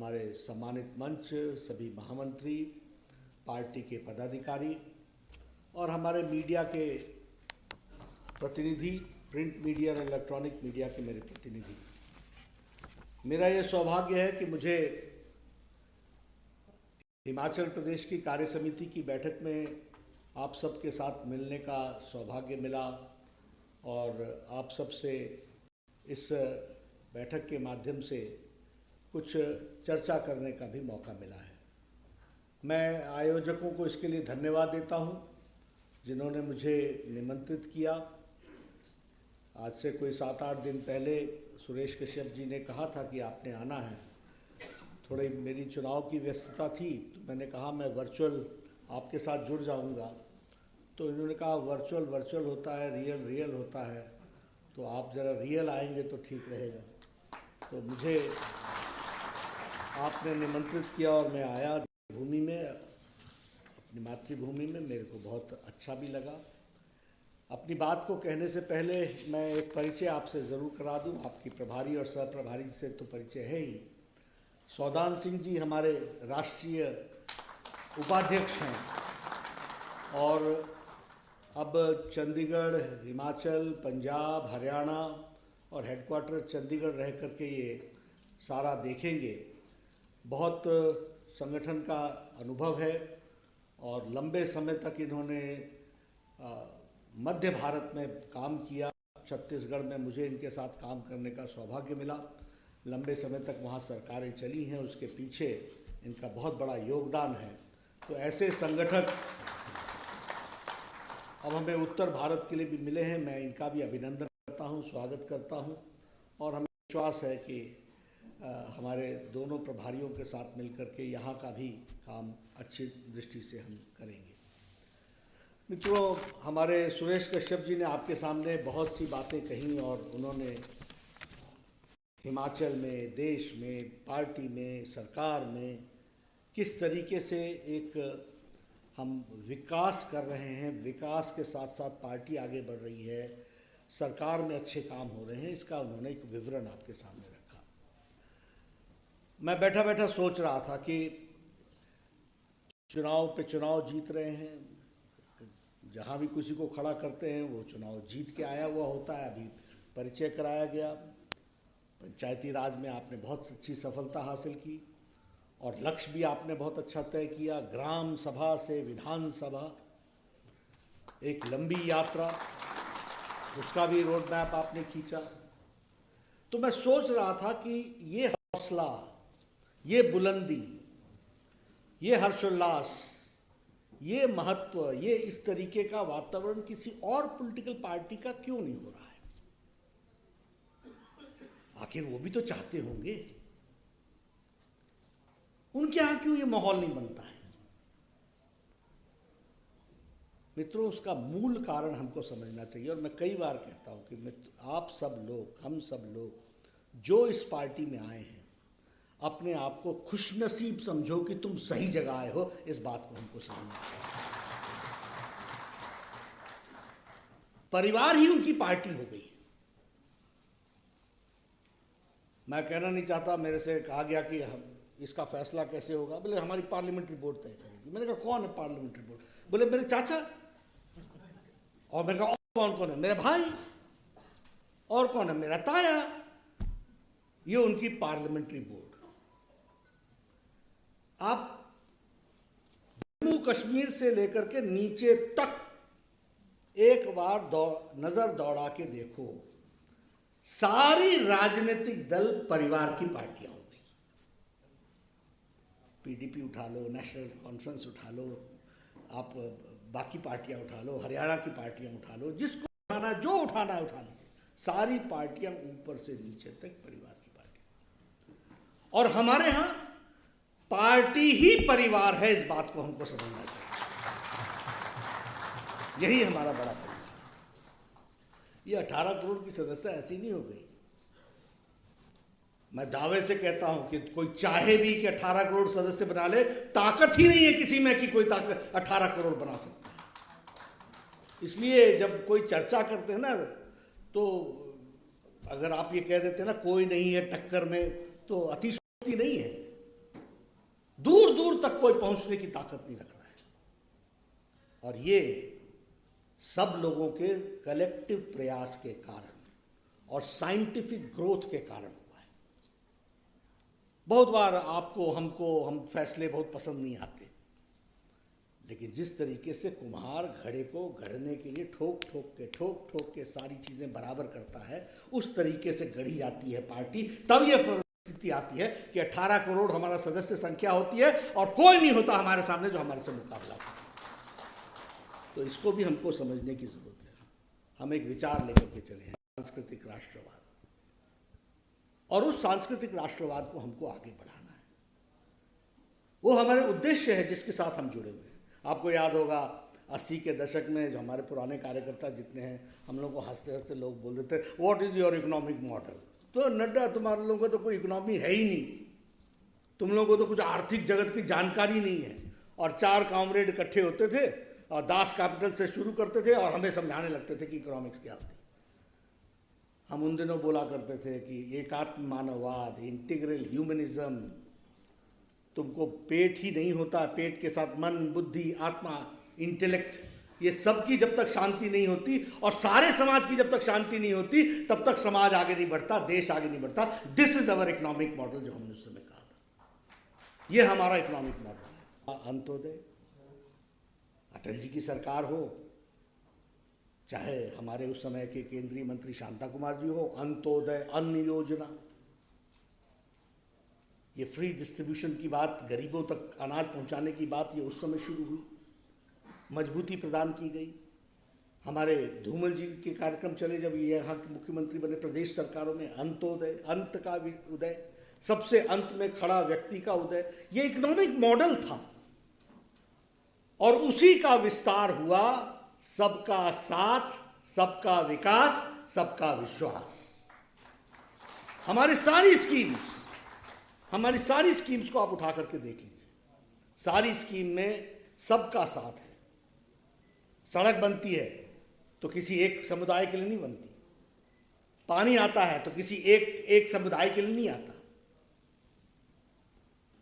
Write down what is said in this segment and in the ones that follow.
हमारे सम्मानित मंच, सभी महामंत्री, पार्टी के पदाधिकारी और हमारे मीडिया के प्रतिनिधि, प्रिंट मीडिया और इलेक्ट्रॉनिक मीडिया के मेरे प्रतिनिधि, मेरा ये सौभाग्य है कि मुझे हिमाचल प्रदेश की कार्य समिति की बैठक में आप सबके साथ मिलने का सौभाग्य मिला और आप सबसे इस बैठक के माध्यम से कुछ चर्चा करने का भी मौका मिला है। मैं आयोजकों को इसके लिए धन्यवाद देता हूं, जिन्होंने मुझे निमंत्रित किया। आज से कोई 7-8 दिन पहले सुरेश कश्यप जी ने कहा था कि आपने आना है। थोड़ी मेरी चुनाव की व्यस्तता थी तो मैंने कहा मैं वर्चुअल आपके साथ जुड़ जाऊंगा। तो इन्होंने कहा वर्चुअल होता है, रियल होता है, तो आप ज़रा रियल आएंगे तो ठीक रहेगा। तो मुझे आपने निमंत्रित किया और मैं आया भूमि में, अपनी मातृभूमि में। मेरे को बहुत अच्छा भी लगा। अपनी बात को कहने से पहले मैं एक परिचय आपसे ज़रूर करा दूं। आपकी प्रभारी और सह प्रभारी से तो परिचय है ही। सौदान सिंह जी हमारे राष्ट्रीय उपाध्यक्ष हैं और अब चंडीगढ़, हिमाचल, पंजाब, हरियाणा और हेडक्वार्टर चंडीगढ़ रह करके ये सारा देखेंगे। बहुत संगठन का अनुभव है और लंबे समय तक इन्होंने मध्य भारत में काम किया। छत्तीसगढ़ में मुझे इनके साथ काम करने का सौभाग्य मिला। लंबे समय तक वहाँ सरकारें चली हैं, उसके पीछे इनका बहुत बड़ा योगदान है। तो ऐसे संगठक अब हमें उत्तर भारत के लिए भी मिले हैं। मैं इनका भी अभिनंदन करता हूं, स्वागत करता हूं और हमें विश्वास है कि हमारे दोनों प्रभारियों के साथ मिलकर के यहाँ का भी काम अच्छी दृष्टि से हम करेंगे। मित्रों, हमारे सुरेश कश्यप जी ने आपके सामने बहुत सी बातें कही और उन्होंने हिमाचल में, देश में, पार्टी में, सरकार में किस तरीके से एक हम विकास कर रहे हैं, विकास के साथ साथ पार्टी आगे बढ़ रही है, सरकार में अच्छे काम हो रहे हैं, इसका उन्होंने एक विवरण आपके सामने रखा। मैं बैठा बैठा सोच रहा था कि चुनाव पे चुनाव जीत रहे हैं, जहाँ भी किसी को खड़ा करते हैं वो चुनाव जीत के आया हुआ होता है। अभी परिचय कराया गया। पंचायती राज में आपने बहुत अच्छी सफलता हासिल की और लक्ष्य भी आपने बहुत अच्छा तय किया। ग्राम सभा से विधानसभा, एक लंबी यात्रा, उसका भी रोड मैप आपने खींचा। तो मैं सोच रहा था कि ये हौसला, ये बुलंदी, ये हर्षोल्लास, ये महत्व, ये इस तरीके का वातावरण किसी और पॉलिटिकल पार्टी का क्यों नहीं हो रहा है? आखिर वो भी तो चाहते होंगे। उनके यहाँ क्यों ये माहौल नहीं बनता है? मित्रों, उसका मूल कारण हमको समझना चाहिए। और मैं कई बार कहता हूँ कि आप सब लोग, हम सब लोग जो इस पार्टी में आए हैं, अपने आप को खुशनसीब समझो कि तुम सही जगह आए हो। इस बात को हमको समझना चाहिए। परिवार ही उनकी पार्टी हो गई। मैं कहना नहीं चाहता, मेरे से कहा गया कि हम इसका फैसला कैसे होगा। बोले हमारी पार्लियामेंट्री बोर्ड तय करेगी। मैंने कहा कौन है पार्लियामेंट्री बोर्ड? बोले मेरे चाचा। और मैंने कहा कौन कौन है? मेरे भाई। और कौन है? मेरा ताया। ये उनकी पार्लियामेंट्री बोर्ड। आप जम्मू कश्मीर से लेकर के नीचे तक एक बार नजर दौड़ा के देखो, सारी राजनीतिक दल परिवार की पार्टियां हो गई। पीडीपी उठा लो, नेशनल कॉन्फ्रेंस उठा लो, आप बाकी पार्टियां उठा लो, हरियाणा की पार्टियां उठा लो, जिसको उठाना, जो उठाना है उठा लीजिए। सारी पार्टियां ऊपर से नीचे तक परिवार की पार्टी। और हमारे यहां पार्टी ही परिवार है। इस बात को हमको समझना चाहिए। यही हमारा बड़ा परिवार। ये 18 करोड़ की सदस्यता ऐसी नहीं हो गई। मैं दावे से कहता हूं कि कोई चाहे भी कि 18 करोड़ सदस्य बना ले, ताकत ही नहीं है किसी में कि कोई ताकत 18 करोड़ बना सकता है। इसलिए जब कोई चर्चा करते हैं ना, तो अगर आप ये कह देते हैं ना कोई नहीं है टक्कर में, तो अतिशयोक्ति नहीं है। दूर तक कोई पहुंचने की ताकत नहीं रख रहा है। और ये सब लोगों के कलेक्टिव प्रयास के कारण और साइंटिफिक ग्रोथ के कारण हुआ है। बहुत बार आपको हम फैसले बहुत पसंद नहीं आते, लेकिन जिस तरीके से कुम्हार घड़े को गढ़ने के लिए ठोक ठोक के सारी चीजें बराबर करता है, उस तरीके से गढ़ी जाती है पार्टी। तब यह परिस्थिति आती है कि 18 करोड़ हमारा सदस्य संख्या होती है और कोई नहीं होता हमारे सामने जो हमारे से मुकाबला करे। तो इसको भी हमको समझने की जरूरत है। हम एक विचार लेकर के चले हैं, सांस्कृतिक राष्ट्रवाद, और उस सांस्कृतिक राष्ट्रवाद को हमको आगे बढ़ाना है। वो हमारे उद्देश्य है जिसके साथ हम जुड़े हुए हैं। आपको याद होगा 80 के दशक में जो हमारे पुराने कार्यकर्ता जितने हैं, हम लोग को हंसते हंसते लोग बोल देते, what is your economic model? तो नड्डा, तुम्हारे लोगों को तो कोई इकोनॉमी है ही नहीं, तुम लोगों को तो कुछ आर्थिक जगत की जानकारी नहीं है। और 4 कॉमरेड इकट्ठे होते थे और दास कैपिटल से शुरू करते थे और हमें समझाने लगते थे कि इकोनॉमिक्स क्या होती है। हम उन दिनों बोला करते थे कि एकात्म मानववाद, इंटीग्रल ह्यूमनिज्म, तुमको पेट ही नहीं होता, पेट के साथ मन, बुद्धि, आत्मा, इंटेलेक्ट, ये सब की जब तक शांति नहीं होती और सारे समाज की जब तक शांति नहीं होती तब तक समाज आगे नहीं बढ़ता, देश आगे नहीं बढ़ता। This is our economic model, जो हमने उस समय कहा था। ये हमारा इकोनॉमिक मॉडल है। अंत्योदय, अटल जी की सरकार हो, चाहे हमारे उस समय के केंद्रीय मंत्री शांता कुमार जी हो, अंत्योदय अन्न योजना, ये फ्री डिस्ट्रीब्यूशन की बात, गरीबों तक अनाज पहुंचाने की बात, ये उस समय शुरू हुई, मजबूती प्रदान की गई। हमारे धूमल जी के कार्यक्रम चले जब ये यहाँ के मुख्यमंत्री बने प्रदेश सरकारों में, अंत्योदय, अंत का उदय, सबसे अंत में खड़ा व्यक्ति का उदय, ये इकोनॉमिक मॉडल था। और उसी का विस्तार हुआ सबका साथ, सबका विकास, सबका विश्वास। हमारी सारी स्कीम्स को आप उठा करके देख लीजिए, सारी स्कीम में सबका साथ है। सड़क बनती है तो किसी एक समुदाय के लिए नहीं बनती, पानी आता है तो किसी एक समुदाय के लिए नहीं आता,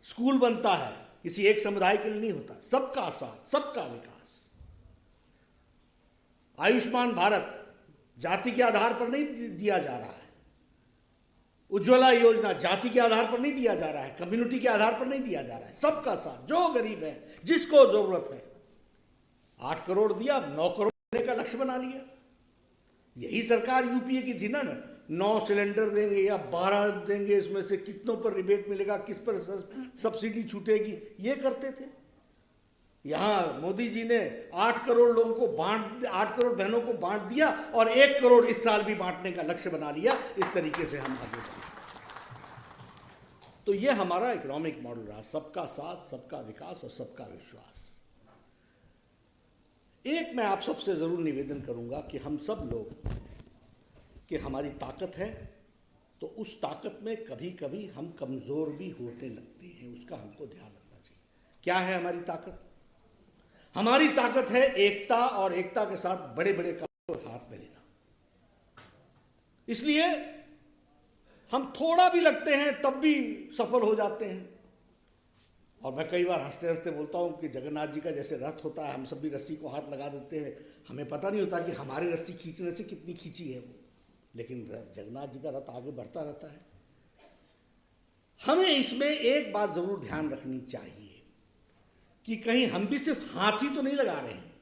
स्कूल बनता है किसी एक समुदाय के लिए नहीं होता, सबका साथ, सबका विकास। आयुष्मान भारत जाति के आधार पर नहीं दिया जा रहा है, उज्ज्वला योजना जाति के आधार पर नहीं दिया जा रहा है, कम्युनिटी के आधार पर नहीं दिया जा रहा है, सबका साथ। जो गरीब है, जिसको जरूरत है, 8 करोड़ दिया, 9 करोड़ देने का लक्ष्य बना लिया। यही सरकार यूपीए की थी ना, 9 सिलेंडर देंगे या 12 देंगे, इसमें से कितनों पर रिबेट मिलेगा, किस पर सब्सिडी छूटेगी, ये करते थे। यहां मोदी जी ने 8 करोड़ लोगों को 8 करोड़ बहनों को बांट दिया और 1 करोड़ इस साल भी बांटने का लक्ष्य बना लिया। इस तरीके से हम आगे बढ़े। तो ये हमारा इकोनॉमिक मॉडल रहा, सबका साथ, सबका विकास और सबका विश्वास। एक मैं आप सबसे जरूर निवेदन करूंगा कि हम सब लोग कि हमारी ताकत है, तो उस ताकत में कभी कभी हम कमजोर भी होने लगते हैं, उसका हमको ध्यान रखना चाहिए। क्या है हमारी ताकत? हमारी ताकत है एकता, और एकता के साथ बड़े बड़े काम को हाथ में लेना। इसलिए हम थोड़ा भी लगते हैं तब भी सफल हो जाते हैं। और मैं कई बार हंसते हंसते बोलता हूं कि जगन्नाथ जी का जैसे रथ होता है, हम सब भी रस्सी को हाथ लगा देते हैं, हमें पता नहीं होता कि हमारी रस्सी खींचने से कितनी खींची है वो, लेकिन जगन्नाथ जी का रथ आगे बढ़ता रहता है। हमें इसमें एक बात जरूर ध्यान रखनी चाहिए कि कहीं हम भी सिर्फ हाथ ही तो नहीं लगा रहे हैं,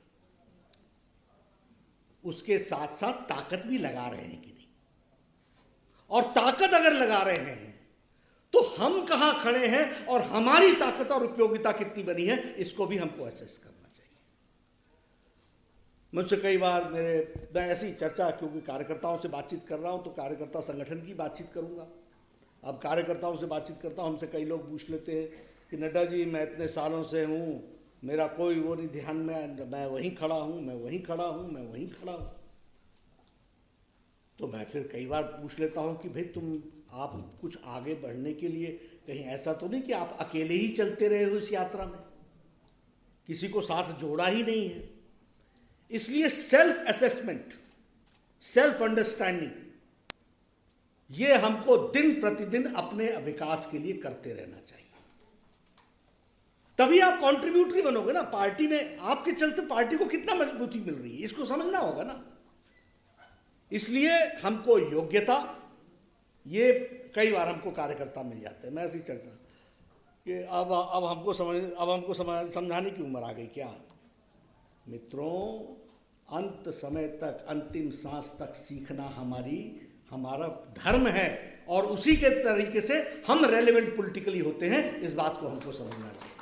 उसके साथ साथ ताकत भी लगा रहे हैं कि नहीं। और ताकत अगर लगा रहे हैं तो हम कहां खड़े हैं और हमारी ताकत और उपयोगिता कितनी बनी है, इसको भी हमको असेस करना चाहिए। मुझसे कई बार मैं ऐसी चर्चा, क्योंकि कार्यकर्ताओं से बातचीत कर रहा हूं तो कार्यकर्ता संगठन की बातचीत करूंगा। अब कार्यकर्ताओं से बातचीत करता हूं, हमसे कई लोग पूछ लेते हैं कि नड्डा जी मैं इतने सालों से हूं, मेरा कोई वो नहीं ध्यान में, मैं वहीं खड़ा हूं, मैं वहीं खड़ा हूं, मैं वहीं खड़ा हूं। तो मैं फिर कई बार पूछ लेता हूं कि भाई आप कुछ आगे बढ़ने के लिए कहीं ऐसा तो नहीं कि आप अकेले ही चलते रहे हो इस यात्रा में, किसी को साथ जोड़ा ही नहीं है। इसलिए सेल्फ असेसमेंट, सेल्फ अंडरस्टैंडिंग, ये हमको दिन प्रतिदिन अपने विकास के लिए करते रहना चाहिए। तभी आप कंट्रीब्यूटरी बनोगे ना पार्टी में। आपके चलते पार्टी को कितना मजबूती मिल रही है, इसको समझना होगा ना। इसलिए हमको योग्यता, ये कई बार हमको कार्यकर्ता मिल जाते हैं। मैं ऐसी चर्चा कि अब हमको समझाने की उम्र आ गई क्या? मित्रों, अंत समय तक, अंतिम सांस तक सीखना हमारा धर्म है, और उसी के तरीके से हम रेलेवेंट पॉलिटिकली होते हैं। इस बात को हमको समझना चाहिए।